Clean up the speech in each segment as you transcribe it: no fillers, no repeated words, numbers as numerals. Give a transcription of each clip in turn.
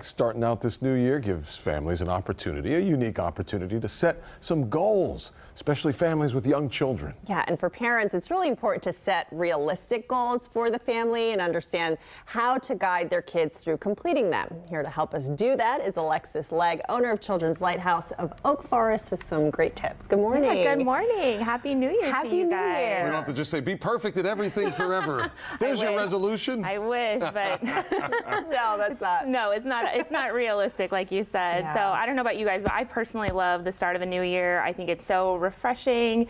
Starting out this new year gives families an opportunity, a unique opportunity to set some goals, especially families with young children. Yeah, and for parents, it's really important to set realistic goals for the family and understand how to guide their kids through completing them. Here to help us do that is Alexis Legg, owner of Children's Lighthouse of Oak Forest, with some great tips. Good morning. Yeah, good morning. Happy New Year to you guys. We don't have to just say, be perfect at everything forever. There's your resolution. I wish, but no, that's not. No, it's not. It's not realistic, like you said. Yeah. So I don't know about you guys, but I personally love the start of a new year. I think it's so refreshing.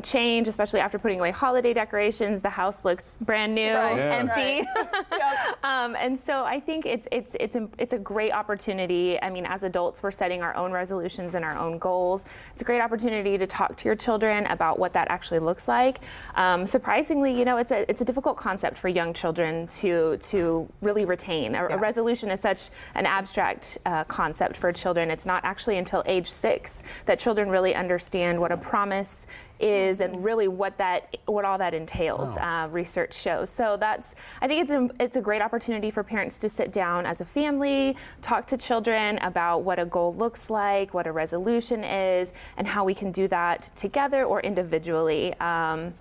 Change, especially after putting away holiday decorations. The house looks brand new, Right. Yeah. empty. Yep. And so I think it's a great opportunity. I mean, as adults, we're setting our own resolutions and our own goals. It's a great opportunity to talk to your children about what that actually looks like. Surprisingly, you know, it's a difficult concept for young children to really retain. A resolution is such an abstract concept for children. It's not actually until age 6 that children really understand what a promise is and really what all that entails. Wow. Research shows. So I think it's a great opportunity for parents to sit down as a family, talk to children about what a goal looks like, what a resolution is, and how we can do that together or individually. I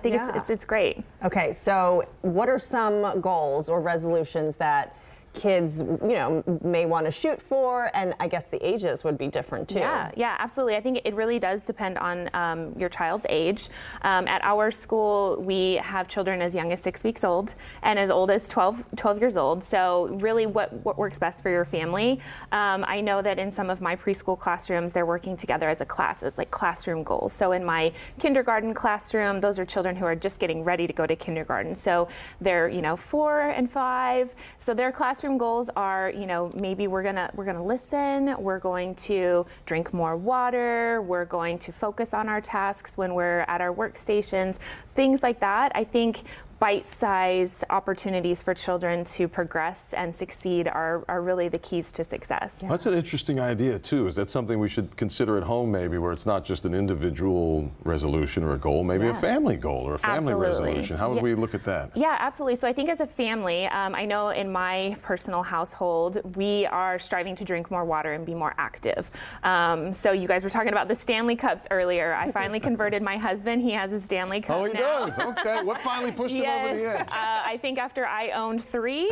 think it's great. Okay, so what are some goals or resolutions that kids, you know, may want to shoot for, and I guess the ages would be different too. Yeah, absolutely. I think it really does depend on your child's age. At our school, we have children as young as 6 weeks old and as old as 12 years old. So really what works best for your family. I know that in some of my preschool classrooms, they're working together as a class, as like classroom goals. So in my kindergarten classroom, those are children who are just getting ready to go to kindergarten. So they're, 4 and 5. So their classroom goals are, maybe we're gonna listen, we're going to drink more water, we're going to focus on our tasks when we're at our workstations, things like that. I think bite-sized opportunities for children to progress and succeed are really the keys to success. Yeah. That's an interesting idea too. Is that something we should consider at home, maybe, where it's not just an individual resolution or a goal, maybe a family goal or a family resolution? How would we look at that? Yeah, absolutely. So I think as a family, I know in my personal household, we are striving to drink more water and be more active. So you guys were talking about the Stanley Cups earlier. I finally converted my husband. He has a Stanley Cup now. Oh, he does? Okay. What finally pushed him over the edge? I think after I owned 3,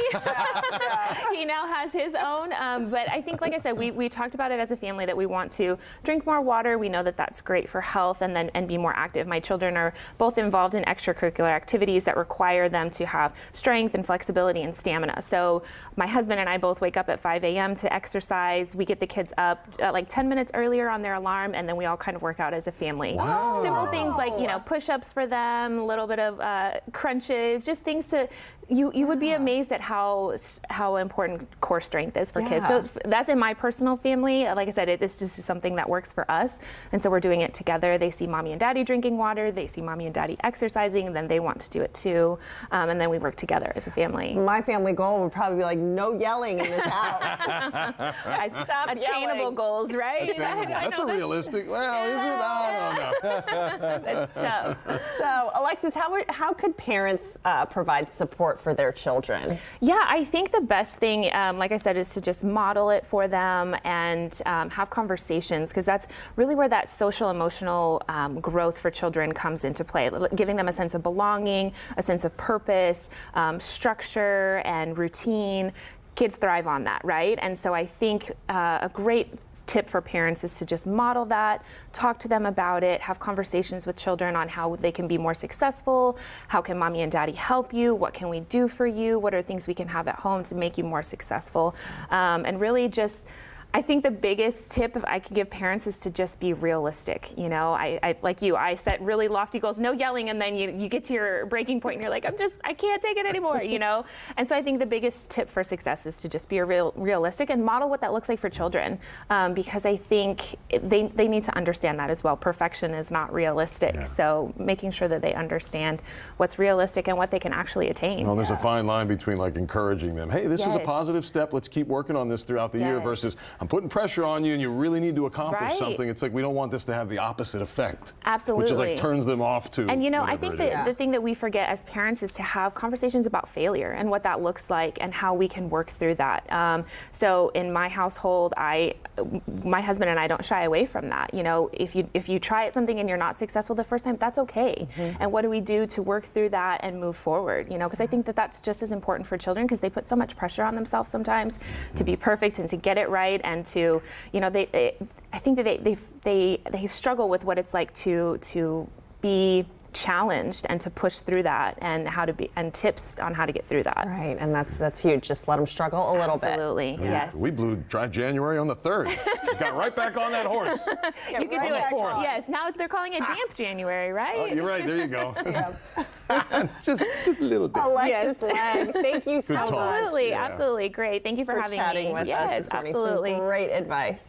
he now has his own. But I think, like I said, we talked about it as a family that we want to drink more water. We know that that's great for health and be more active. My children are both involved in extracurricular activities that require them to have strength and flexibility and stamina. So my husband and I both wake up at 5 a.m. to exercise. We get the kids up like 10 minutes earlier on their alarm, and then we all kind of work out as a family. Wow. Simple things like, push-ups for them, a little bit of crunches, just things to, you would be amazed at how important core strength is for kids. So that's in my personal family. Like I said, it's just something that works for us. And so we're doing it together. They see mommy and daddy drinking water. They see mommy and daddy exercising, and then they want to do it too. And then we work together as a family. My family goal would probably be like no yelling in this house. Stop Attainable yelling. goals, right? That's a realistic, well, is it? I don't know. That's tough. So, Alexis, how could parents provide support for their children? Yeah, I think the best thing, like I said, is to just model it for them and have conversations, because that's really where that social emotional growth for children comes into play, giving them a sense of belonging, a sense of purpose, structure and routine. Kids thrive on that, right? And so I think a great tip for parents is to just model that, talk to them about it, have conversations with children on how they can be more successful, how can mommy and daddy help you, what can we do for you, what are things we can have at home to make you more successful, and really just, I think the biggest tip I could give parents is to just be realistic. I like you, I set really lofty goals, no yelling, and then you get to your breaking point and you're like, I can't take it anymore, And so I think the biggest tip for success is to just be realistic and model what that looks like for children, because I think they need to understand that as well. Perfection is not realistic. Yeah. So making sure that they understand what's realistic and what they can actually attain. Well, there's a fine line between like encouraging them, hey, this is a Yes. positive step, let's keep working on this throughout the year, Yes. versus, I'm putting pressure on you and you really need to accomplish Right. something. It's like we don't want this to have the opposite effect. Absolutely. Which is like turns them off to And you know, I whatever think it is. that the thing that we forget as parents is to have conversations about failure and what that looks like and how we can work through that. So in my household, my husband and I don't shy away from that. You know, if you try at something and you're not successful the first time, that's okay. And what do we do to work through that and move forward? You know, because I think that that's just as important for children because they put so much pressure on themselves sometimes to be perfect and to get it right and to, you know, I think that they struggle with what it's like to be challenged and to push through that and tips on how to get through that. Right, and that's huge. Just let them struggle a little bit. Absolutely, yes. We blew dry January on the 3rd. Got right back on that horse. You can do it. Yes, now they're calling it damp January, right? Oh, you're right. There you go. It's just a little different. Alexis Legg, thank you so Good much talk. Absolutely, Yeah. absolutely. Great. Thank you for having chatting me. with us Yes, this morning. absolutely. Some great advice.